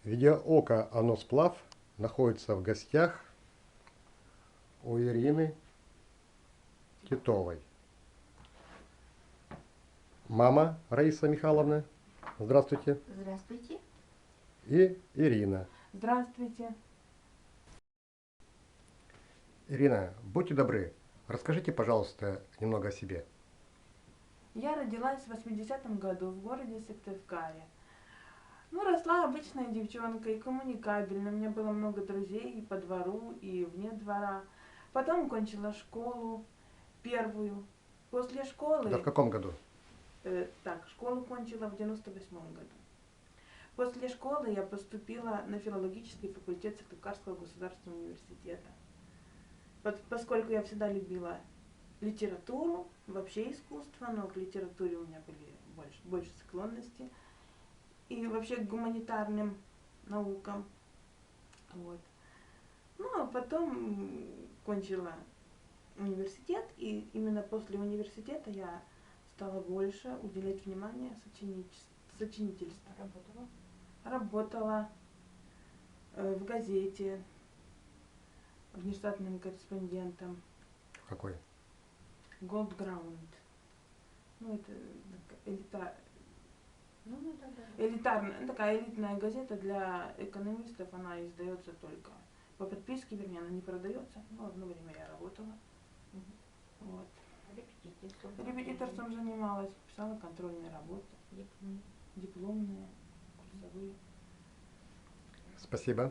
Видеооко «Оно сплав» находится в гостях у Ирины Титовой. Мама Раиса Михайловна, здравствуйте. Здравствуйте. И Ирина. Здравствуйте. Ирина, будьте добры, расскажите, пожалуйста, немного о себе. Я родилась в 80-м году в городе Сыктывкаре. Росла обычная девчонка и коммуникабельная. У меня было много друзей и по двору, и вне двора. Потом кончила школу первую. После Это в школы, каком году? школу кончила в 98-м году. После школы я поступила на филологический факультет Сыктывкарского государственного университета. Поскольку я всегда любила литературу, вообще искусство, но к литературе у меня были больше склонности. И вообще к гуманитарным наукам. Вот. А потом кончила университет, и именно после университета я стала больше уделять внимание сочинительству. Работала в газете внештатным корреспондентом. Какой? Gold Ground. Это элитарная, такая элитная газета для экономистов. Она издается только по подписке, вернее, она не продается. Но одно время я работала. Вот. Репетиторством занималась, писала контрольные работы, дипломные, курсовые. Спасибо.